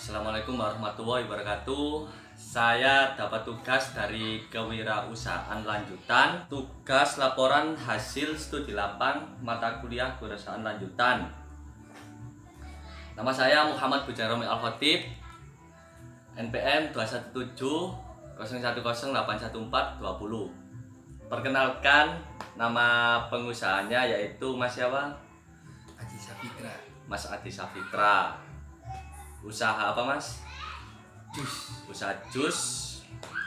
Assalamualaikum warahmatullahi wabarakatuh. Saya dapat tugas dari kewirausahaan lanjutan, tugas laporan hasil studi lapang mata kuliah kewirausahaan lanjutan. Nama saya Muhammad Bujaromi Al-Khotib, NPM 217 01081420. Perkenalkan, nama pengusahanya yaitu Mas siapa? Adi Safitra. Mas Adi Safitra. Usaha apa, Mas? Jus. Usaha jus.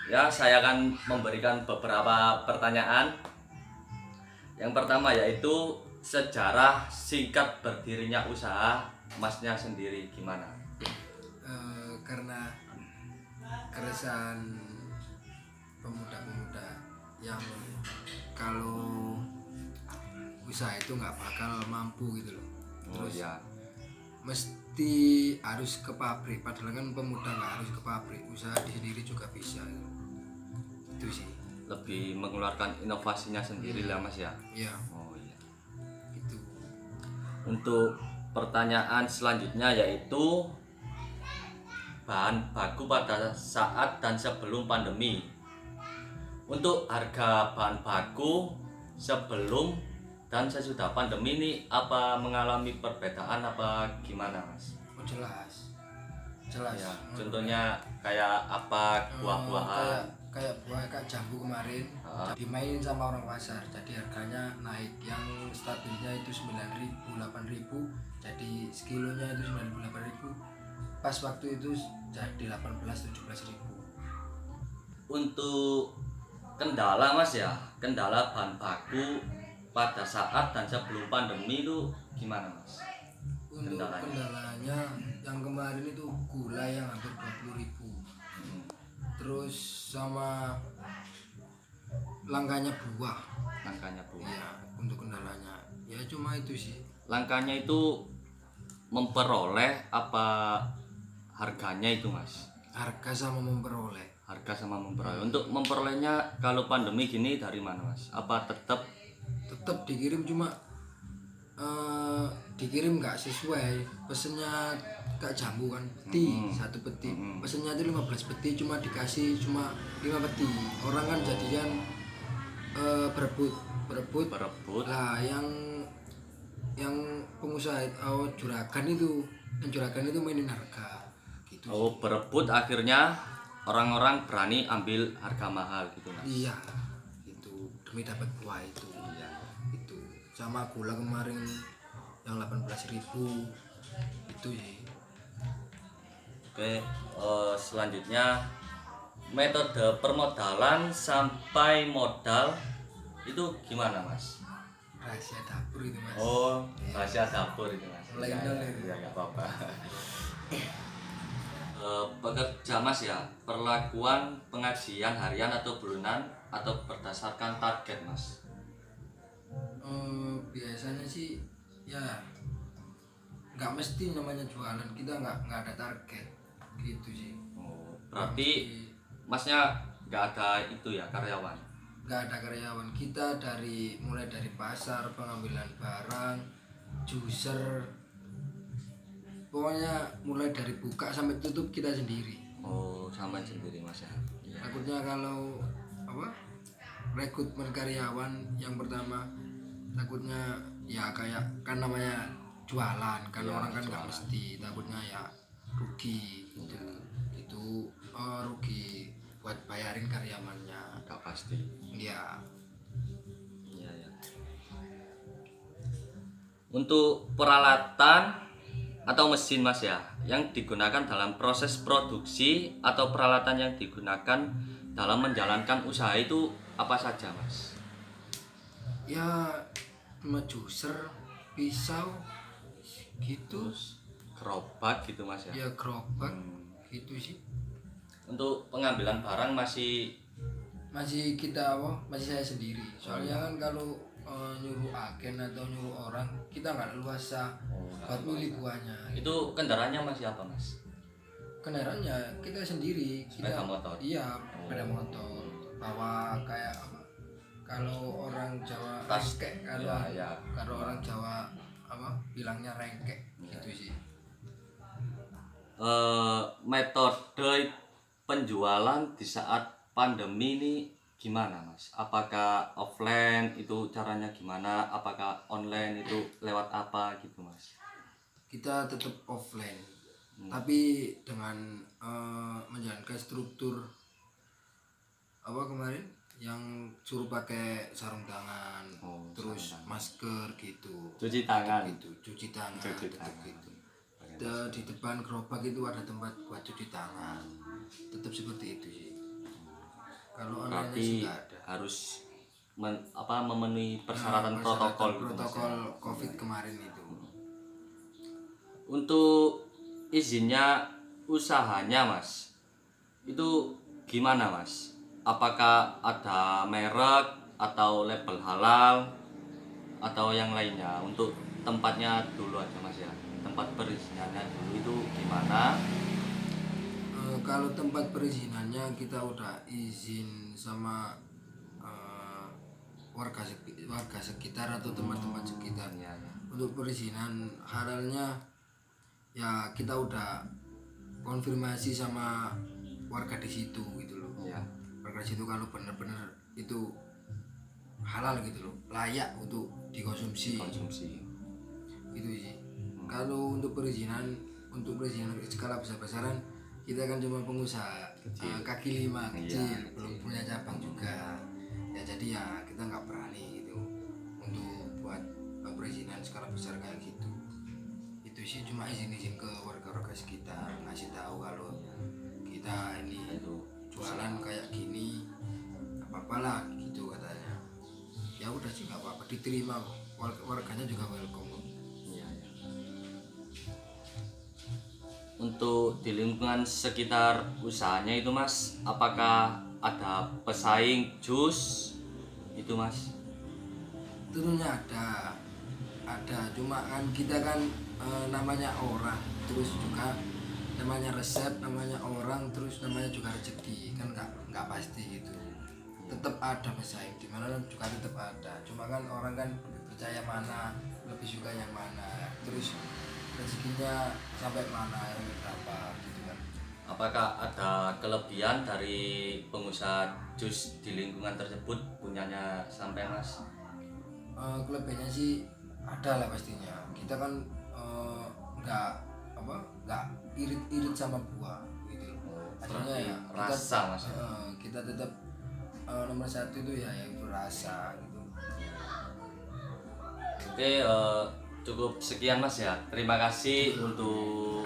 Ya, saya akan memberikan beberapa pertanyaan. Yang pertama yaitu sejarah singkat berdirinya usaha Masnya sendiri gimana? Karena keresahan pemuda-pemuda yang kalau usaha itu nggak bakal mampu gitu loh. Terus ya, mesti harus ke pabrik, padahal kan pemuda nggak harus ke pabrik, usaha di sendiri juga bisa gitu. Itu sih. lebih mengeluarkan inovasinya sendiri lah, Mas ya. Ya, Oh iya. itu. Untuk pertanyaan selanjutnya yaitu bahan baku pada saat dan sebelum pandemi. Untuk harga bahan baku sebelum dan sesudah pandemi ini apa mengalami perbedaan apa gimana, Mas? Oh, jelas. Jelas. Ya, contohnya kayak apa buah-buahan? Kayak buah kayak jambu kemarin dimainin sama orang pasar, jadi harganya naik, yang stabilnya itu 9.000 8.000, jadi sekilonya itu 9.000 8.000, pas waktu itu jadi 18 17.000. Untuk kendala, Mas ya, kendala bahan baku pada saat dan sebelum pandemi itu gimana, Mas? Untuk kendalanya yang kemarin itu gula yang hampir 20.000, terus sama langkahnya buah. Langkahnya Bu. Iya, untuk kendalanya ya cuma itu sih. Langkahnya itu memperoleh apa harganya itu, Mas? Harga sama memperoleh. Harga sama memperoleh. Untuk memperolehnya kalau pandemi gini dari mana, Mas? Apa tetap Dikirim, cuma dikirim nggak sesuai pesennya. Kayak jambu kan, peti satu peti, pesennya itu 15 peti, cuma dikasih cuma 5 peti. Orang kan jadikan berebut. Lah yang pengusaha juragan itu, mainin harga gitu. oh berebut, akhirnya orang-orang berani ambil harga mahal gitu, Mas? Iya, itu demi dapat buah itu. Iya. Itu sama gula kemarin yang 18.000 itu sih. Oke, selanjutnya metode permodalan sampai modal itu gimana, Mas? Rahasia dapur itu, Mas. Oh, rahasia dapur itu, Mas. Mulai Ya, nol ya, itu. ya, nggak apa-apa. Pekerja, Mas ya, perlakuan pengajian harian atau bulanan atau berdasarkan target, Mas? Biasanya sih ya nggak mesti namanya jualan, kita nggak ada target gitu sih. Oh, berarti Masnya nggak ada itu ya, karyawan? Nggak ada karyawan, kita mulai dari pasar, pengambilan barang, juicer, pokoknya mulai dari buka sampai tutup kita sendiri. Oh, sama sendiri, Mas ya. Iya. Takutnya kalau rekrutmen karyawan yang pertama, takutnya ya kayak kan namanya jualan kan, Iya, orang kan nggak jualan. mesti, takutnya ya rugi gitu. Itu rugi buat bayarin karyawannya. Nggak pasti. Ya, Iya, ya. Untuk peralatan atau mesin, Mas ya, yang digunakan dalam proses produksi atau peralatan yang digunakan dalam menjalankan usaha itu apa saja, Mas? ya cuma juicer, pisau gitu, Gerobak gitu, Mas ya. ya gerobak gitu sih. Untuk pengambilan barang masih Masih saya sendiri, soalnya kan kalau nyuruh agen atau nyuruh orang, kita nggak leluasa buat milih buahnya. itu kendaraannya masih apa, Mas? Kendaraannya kita sendiri, Sepeda motor? Iya, sepeda motor, bawa kayak kalau orang Jawa Tas. rengkek, Ya. kalau orang Jawa bilangnya rengkek gitu sih. metode penjualan di saat pandemi ini gimana Mas? Apakah offline itu caranya gimana? Apakah online itu lewat apa gitu Mas? Kita tetap offline, tapi dengan menjalankan struktur apa kemarin yang suruh pakai sarung tangan, Oh, terus masker gitu, Cuci tangan. gitu, cuci tangan, Cuci tetap tangan. gitu. Di depan gerobak itu ada tempat buat cuci tangan, tetap seperti itu sih. Kalau online Berarti sih nggak ada. harus memenuhi persyaratan protokol gitu, Mas, ya? protokol COVID kemarin itu. Untuk izinnya usahanya Mas, itu gimana Mas? Apakah ada merek atau label halal atau yang lainnya? Untuk tempatnya dulu aja Mas ya, tempat perizinannya dulu itu gimana? Kalau tempat perizinannya kita udah izin sama warga sekitar atau tempat-tempat sekitar. Ya, ya. Untuk perizinan halalnya ya kita udah konfirmasi sama warga di situ gitu loh. Ya. Warga di situ kalau benar-benar itu halal gitu loh, layak untuk dikonsumsi. Konsumsi. Itu sih. Kalau untuk perizinan skala besar-besaran kita kan cuma pengusaha kaki lima kecil, belum punya cabang juga. Ya jadi ya kita nggak berani gitu untuk buat perizinan skala besar kayak gitu. Itu sih cuma izin ke warga-warga sekitar, ngasih tahu kalau kita ini jualan kayak gini, apa-apalah gitu katanya. Ya udah sih nggak apa-apa, diterima kok. Warganya juga welcome kok. Ya, ya. Untuk di lingkungan sekitar usahanya itu Mas, apakah ada pesaing jus itu Mas? Tentunya ada, cuma kan kita kan namanya orang, terus juga namanya resep, namanya orang, terus namanya juga rezeki, kan nggak pasti gitu. Tetap ada pesaing, di mana juga tetap ada, cuma kan orang kan percaya mana, lebih suka yang mana, terus rezekinya sampai mana, yang berapa gitu kan. Apakah ada kelebihan dari pengusaha jus di lingkungan tersebut punyanya sampai Mas? Kelebihannya sih ada lah pastinya. Kita kan nggak irit sama buah gitu loh. Artinya ya Rasa Mas. kita tetap nomor satu itu ya yang berasa gitu. Oke, cukup sekian Mas ya. Terima kasih untuk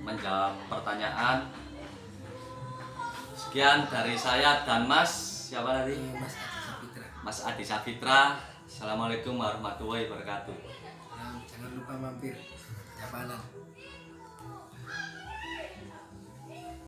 menjawab pertanyaan. Sekian dari saya dan Mas. Siapa tadi? Mas Adi Sapitra. Mas Adi Sapitra. Assalamualaikum warahmatullahi wabarakatuh. Jangan lupa mampir Japanan.